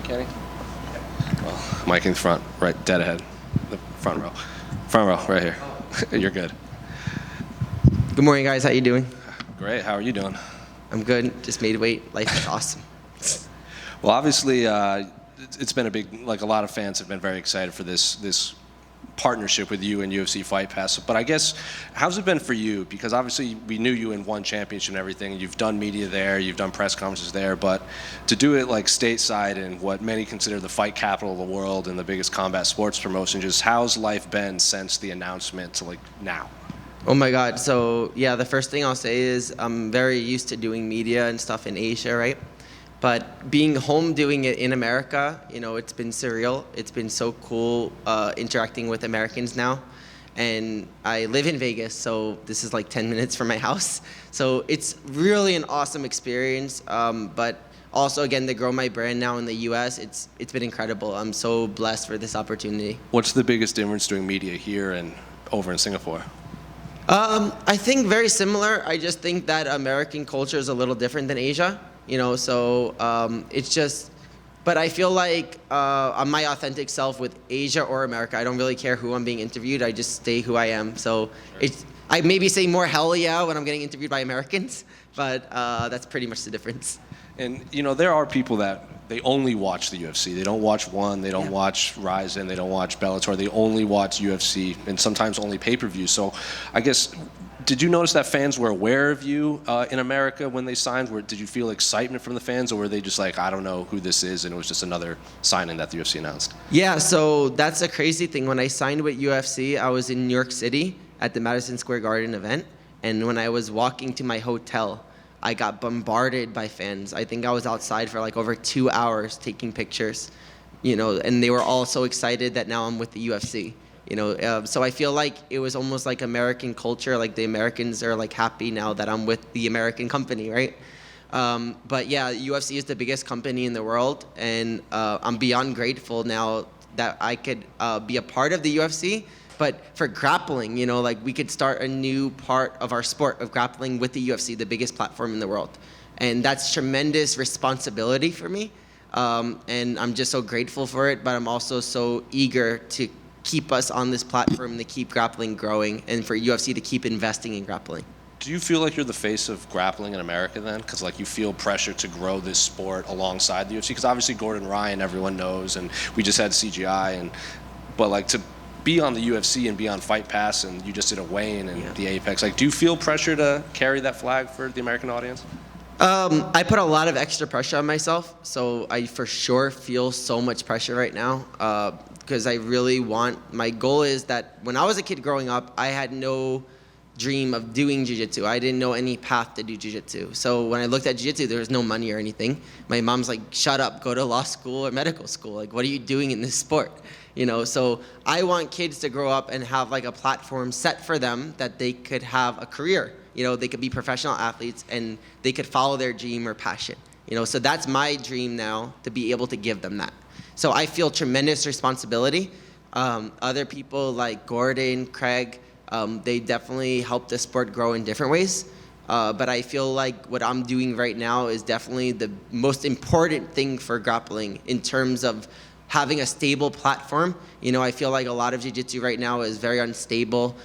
Hey, Kenny. Well, Mike in front, right, dead ahead. The front row. Front row, right here. You're good. Good morning, guys. How you doing? Great. How are you doing? I'm good. Just made weight. Life is awesome. Well, obviously, it's been a big, like a lot of fans have been very excited for this partnership with you and UFC Fight Pass. But I guess, how's it been for you? Because obviously we knew you in one championship and everything. You've done media there, you've done press conferences there, but to do it like stateside in what many consider the fight capital of the world and the biggest combat sports promotion, just how's life been since the announcement to like now? Oh my God. So yeah, the first thing I'll say is I'm very used to doing media and stuff in Asia, right? But being home doing it in America, you know, it's been surreal. It's been so cool interacting with Americans now. And I live in Vegas, so this is like 10 minutes from my house. So it's really an awesome experience. But also, again, to grow my brand now in the US, it's been incredible. I'm so blessed for this opportunity. What's the biggest difference doing media here and over in Singapore? I think very similar. I just think that American culture is a little different than Asia. You know, so it's just, but I feel like I'm my authentic self with Asia or America. I don't really care who I'm being interviewed. I just stay who I am. So I maybe say more hell yeah when I'm getting interviewed by Americans, but that's pretty much the difference. And, you know, there are people that they only watch the UFC. They don't watch One, they don't watch Ryzen, they don't watch Bellator. They only watch UFC and sometimes only pay-per-view. So I guess, did you notice that fans were aware of you in America when they signed? Did you feel excitement from the fans, or were they just like, I don't know who this is, and it was just another signing that the UFC announced? Yeah, so that's a crazy thing. When I signed with UFC, I was in New York City at the Madison Square Garden event, and when I was walking to my hotel, I got bombarded by fans. I think I was outside for like over 2 hours taking pictures, you know, and they were all so excited that now I'm with the UFC. You know, so I feel like it was almost like American culture, like the Americans are like happy now that I'm with the American company, right? But yeah, UFC is the biggest company in the world, and I'm beyond grateful now that I could be a part of the UFC. But for grappling, you know, like we could start a new part of our sport of grappling with the UFC, the biggest platform in the world. And that's tremendous responsibility for me. And I'm just so grateful for it, but I'm also so eager to keep us on this platform, to keep grappling growing, and for UFC to keep investing in grappling. Do you feel like you're the face of grappling in America then? Because like you feel pressure to grow this sport alongside the UFC? Because obviously Gordon Ryan, everyone knows, and we just had CGI, but like to be on the UFC and be on Fight Pass, and you just did a weigh-in and the Apex. Like, do you feel pressure to carry that flag for the American audience? I put a lot of extra pressure on myself, so I for sure feel so much pressure right now because I really my goal is that when I was a kid growing up, I had no dream of doing Jiu-Jitsu. I didn't know any path to do Jiu-Jitsu. So when I looked at Jiu-Jitsu, there was no money or anything. My mom's like, shut up, go to law school or medical school. Like, what are you doing in this sport? You know, so I want kids to grow up and have like a platform set for them that they could have a career. You know, they could be professional athletes and they could follow their dream or passion. You know, so that's my dream now, to be able to give them that. So I feel tremendous responsibility. Other people like Gordon, Craig, they definitely help the sport grow in different ways. But I feel like what I'm doing right now is definitely the most important thing for grappling in terms of having a stable platform. You know, I feel like a lot of jiu-jitsu right now is very unstable.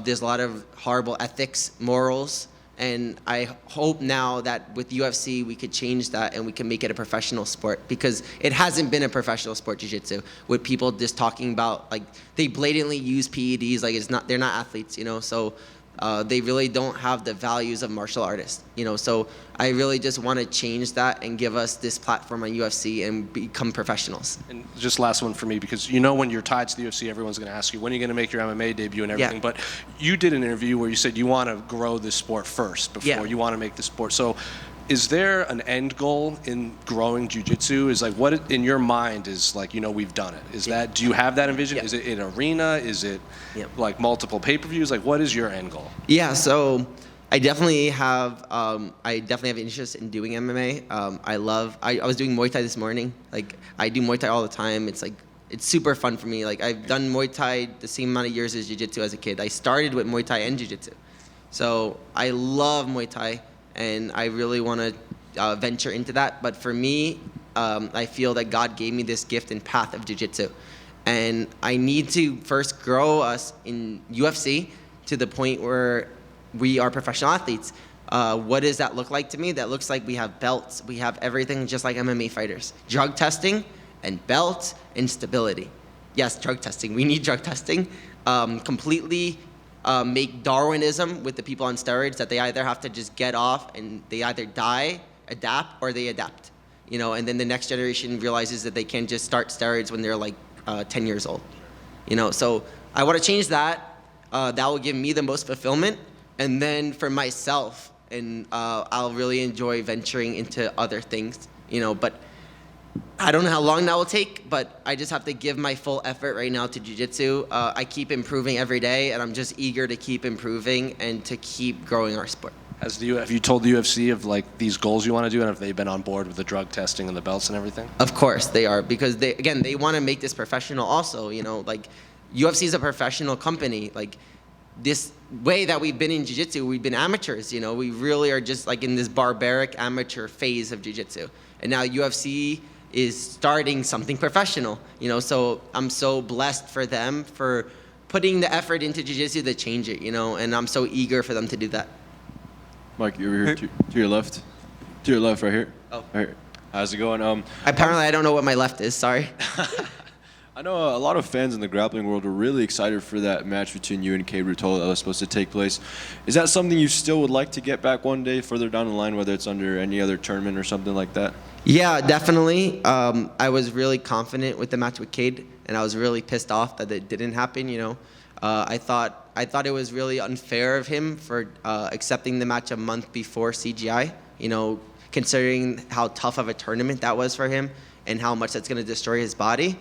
There's a lot of horrible ethics, morals, and I hope now that with UFC we could change that and we can make it a professional sport, because it hasn't been a professional sport, jiu-jitsu, with people just talking about, like, they blatantly use PEDs, like they're not athletes, you know, so they really don't have the values of martial artists, you know, so I really just want to change that and give us this platform on UFC and become professionals. And just last one for me, because you know when you're tied to the UFC, everyone's going to ask you, when are you going to make your MMA debut and everything, but you did an interview where you said you want to grow this sport first before you want to make the sport. So is there an end goal in growing jiu-jitsu? Is like, what in your mind is like, you know, we've done it? Is that, do you have that envision? Is it an arena? Is it like multiple pay-per-views? Like, what is your end goal? Yeah, so I definitely have interest in doing MMA. I was doing Muay Thai this morning. Like, I do Muay Thai all the time. It's super fun for me. Like, I've done Muay Thai the same amount of years as Jiu-Jitsu as a kid. I started with Muay Thai and Jiu-Jitsu. So I love Muay Thai, and I really want to venture into that. But for me, I feel that God gave me this gift and path of jiu-jitsu. And I need to first grow us in UFC to the point where we are professional athletes. What does that look like to me? That looks like we have belts. We have everything just like MMA fighters. Drug testing and belts and stability. Yes, drug testing. We need drug testing. Completely make Darwinism with the people on steroids that they either have to just get off and they either die, adapt, or they adapt. And then the next generation realizes that they can't just start steroids when they're like 10 years old. So I want to change that. That will give me the most fulfillment. And then for myself, and I'll really enjoy venturing into other things, but I don't know how long that will take, but I just have to give my full effort right now to jiu-jitsu. I keep improving every day, and I'm just eager to keep improving and to keep growing our sport. Have you told the UFC of like these goals you want to do, and have they been on board with the drug testing and the belts and everything? Of course they are, because they want to make this professional also. Like UFC is a professional company. Like this way that we've been in jiu-jitsu, we've been amateurs. We really are just like in this barbaric amateur phase of jiu-jitsu, and now UFC is starting something professional. So I'm so blessed for them for putting the effort into jiu-jitsu to change it. And I'm so eager for them to do that. Mike, you're over here to your left. To your left, right here. Oh. Right here. How's it going? Apparently, I don't know what my left is. Sorry. I know a lot of fans in the grappling world are really excited for that match between you and Kade Ruotolo that was supposed to take place. Is that something you still would like to get back one day further down the line, whether it's under any other tournament or something like that? Yeah, definitely. I was really confident with the match with Kade, and I was really pissed off that it didn't happen. I thought it was really unfair of him for accepting the match a month before CGI, considering how tough of a tournament that was for him and how much that's going to destroy his body.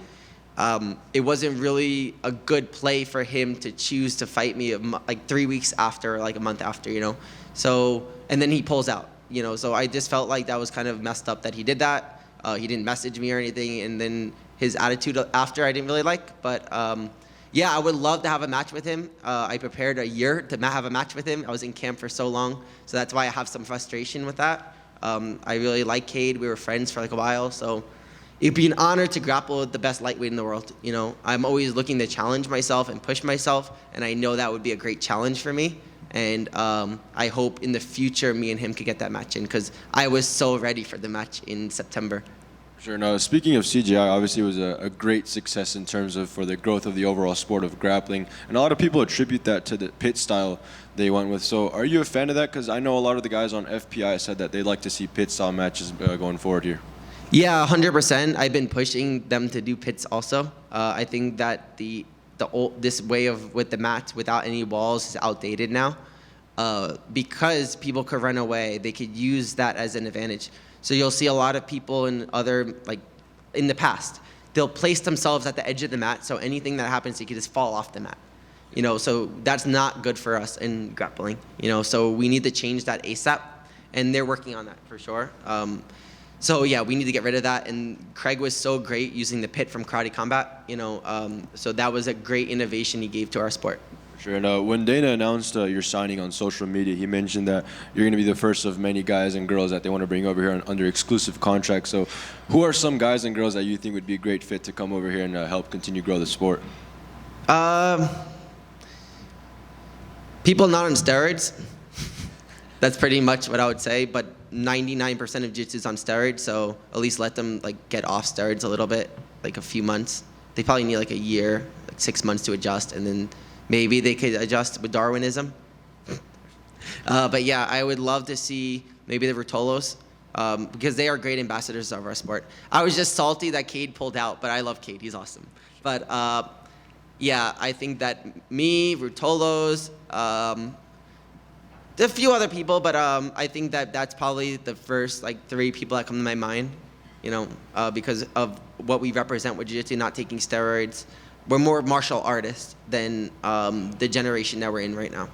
It wasn't really a good play for him to choose to fight me like 3 weeks after, like a month after, So, and then he pulls out, So I just felt like that was kind of messed up that he did that. He didn't message me or anything, and then his attitude after I didn't really like. But yeah, I would love to have a match with him. I prepared a year to have a match with him. I was in camp for so long, so that's why I have some frustration with that. I really like Kade. We were friends for like a while, so it'd be an honor to grapple with the best lightweight in the world. I'm always looking to challenge myself and push myself, and I know that would be a great challenge for me. And I hope in the future me and him could get that match in, because I was so ready for the match in September. Sure. Now, speaking of CGI, obviously it was a great success in terms of for the growth of the overall sport of grappling, and a lot of people attribute that to the pit style they went with. So are you a fan of that? Because I know a lot of the guys on FPI said that they'd like to see pit style matches going forward here. Yeah, 100%. I've been pushing them to do pits also. I think that this way of with the mats without any walls is outdated now, because people could run away. They could use that as an advantage. So you'll see a lot of people in the past, they'll place themselves at the edge of the mat, so anything that happens, they could just fall off the mat. So that's not good for us in grappling. So we need to change that ASAP, and they're working on that for sure. So yeah, we need to get rid of that. And Craig was so great using the pit from Karate Combat. So that was a great innovation he gave to our sport. Sure. And when Dana announced your signing on social media, he mentioned that you're going to be the first of many guys and girls that they want to bring over here under exclusive contract. So who are some guys and girls that you think would be a great fit to come over here and help continue grow the sport? People not on steroids. That's pretty much what I would say. But 99% of jiu-jitsu is on steroids, so at least let them get off steroids a little bit, like a few months. They probably need like a year, like 6 months to adjust, and then maybe they could adjust with Darwinism. But yeah, I would love to see maybe the Ruotolos, because they are great ambassadors of our sport. I was just salty that Kade pulled out, but I love Kade. He's awesome. But yeah, I think that me, Ruotolos, a few other people, but I think that that's probably the first 3 people that come to my mind, because of what we represent with jiu-jitsu, not taking steroids. We're more martial artists than the generation that we're in right now.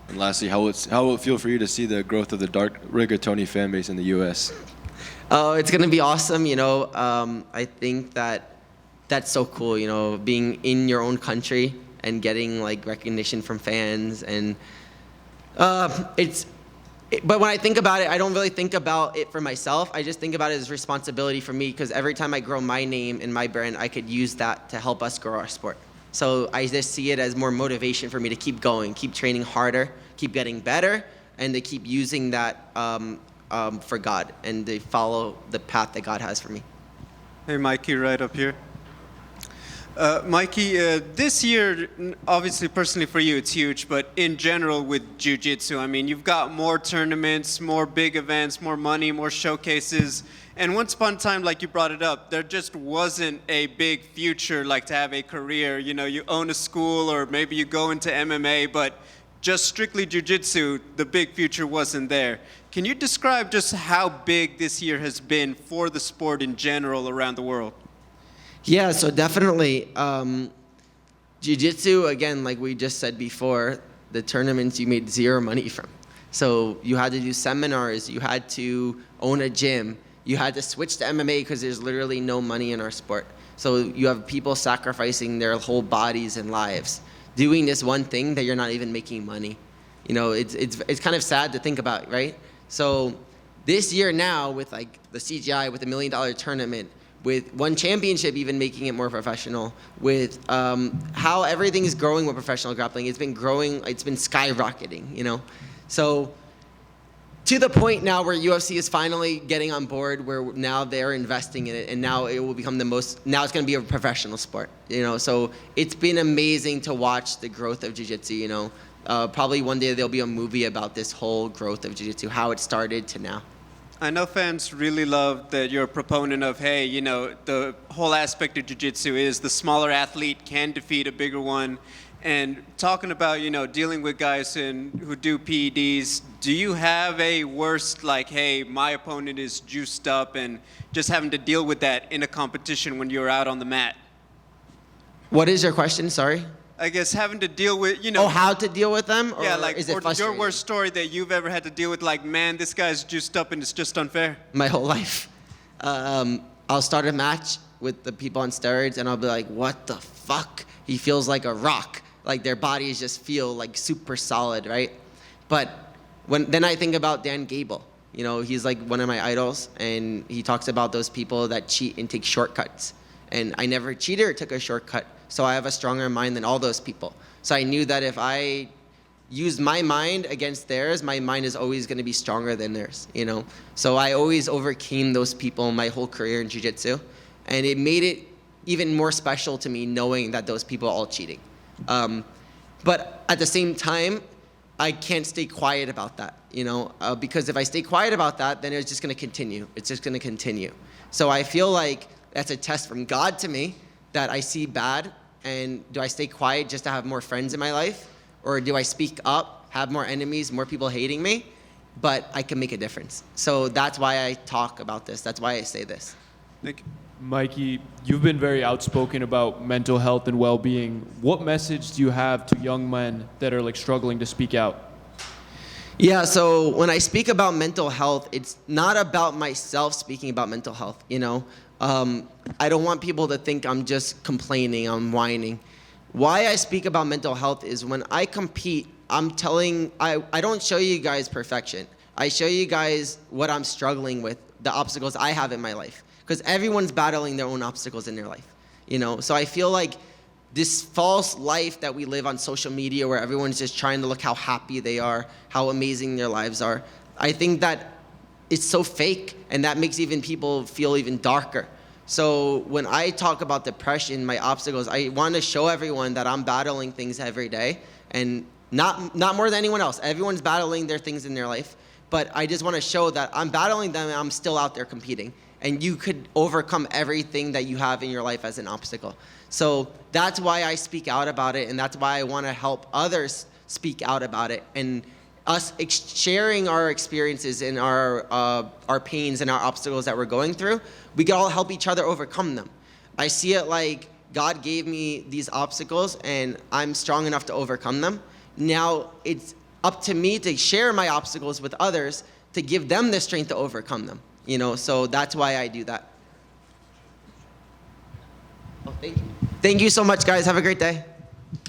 And lastly, how will it feel for you to see the growth of the dark rigatoni fan base in the U.S.? Oh, it's gonna be awesome. I think that's so cool. Being in your own country and getting recognition from fans, and But when I think about it, I don't really think about it for myself. I just think about it as responsibility for me, because every time I grow my name and my brand, I could use that to help us grow our sport. So I just see it as more motivation for me to keep going, keep training harder, keep getting better, and to keep using that for God and to follow the path that God has for me. Hey, Mikey, right up here. Mikey, this year, obviously personally for you, it's huge, but in general with Jiu-Jitsu, I mean, you've got more tournaments, more big events, more money, more showcases. And once upon a time, like you brought it up, there just wasn't a big future, like to have a career. You know, you own a school or maybe you go into MMA, but just strictly Jiu-Jitsu, the big future wasn't there. Can you describe just how big this year has been for the sport in general around the world? Yeah, so definitely. Jiu-Jitsu, again, like we just said before, the tournaments you made zero money from. So you had to do seminars, you had to own a gym, you had to switch to MMA because there's literally no money in our sport. So you have people sacrificing their whole bodies and lives, doing this one thing that you're not even making money. You know, it's kind of sad to think about, right? So this year now with like the CGI, with $1 million tournament, with one championship even making it more professional, with how everything is growing with professional grappling. It's been growing, it's been skyrocketing, you know? So to the point now where UFC is finally getting on board, where now they're investing in it, and now it will become now it's gonna be a professional sport, you know? So it's been amazing to watch the growth of Jiu-Jitsu, you know? Probably one day there'll be a movie about this whole growth of Jiu-Jitsu, how it started to now. I know fans really love that you're a proponent of, hey, you know, the whole aspect of Jiu-Jitsu is the smaller athlete can defeat a bigger one. And talking about, you know, dealing with guys who do PEDs, do you have a worst, like, hey, my opponent is juiced up, and just having to deal with that in a competition when you're out on the mat? What is your question, sorry? I guess having to deal with, you know. Oh, how to deal with them? Or yeah, like, is it or frustrating? your worst story that you've ever had to deal with, like, man, this guy's juiced up and it's just unfair. My whole life. I'll start a match with the people on steroids and I'll be like, what the fuck? He feels like a rock. Like their bodies just feel like super solid, right? But then I think about Dan Gable. You know, he's like one of my idols, and he talks about those people that cheat and take shortcuts. And I never cheated or took a shortcut, so I have a stronger mind than all those people. So I knew that if I used my mind against theirs, my mind is always going to be stronger than theirs, you know? So I always overcame those people my whole career in Jiu-Jitsu, and it made it even more special to me knowing that those people are all cheating. But at the same time, I can't stay quiet about that, you know? Because if I stay quiet about that, then it's just going to continue. It's just going to continue. So I feel like that's a test from God to me that I see bad, and do I stay quiet just to have more friends in my life? Or do I speak up, have more enemies, more people hating me, but I can make a difference? So that's why I talk about this. That's why I say this. Thank you. Mikey, you've been very outspoken about mental health and well-being. What message do you have to young men that are like struggling to speak out? Yeah, so when I speak about mental health, it's not about myself speaking about mental health, you know? I don't want people to think I'm just complaining, I'm whining. Why I speak about mental health is when I compete, I don't show you guys perfection. I show you guys what I'm struggling with, the obstacles I have in my life. Because everyone's battling their own obstacles in their life, you know? So I feel like this false life that we live on social media where everyone's just trying to look how happy they are, how amazing their lives are, I think that it's so fake, and that makes even people feel even darker. So when I talk about depression, my obstacles, I want to show everyone that I'm battling things every day, and not more than anyone else. Everyone's battling their things in their life, but I just want to show that I'm battling them and I'm still out there competing. And you could overcome everything that you have in your life as an obstacle. So that's why I speak out about it, and that's why I want to help others speak out about it. And us sharing our experiences and our pains and our obstacles that we're going through, we can all help each other overcome them. I see it like God gave me these obstacles, and I'm strong enough to overcome them. Now it's up to me to share my obstacles with others to give them the strength to overcome them. You know, so that's why I do that. Oh, thank you. Thank you so much, guys. Have a great day.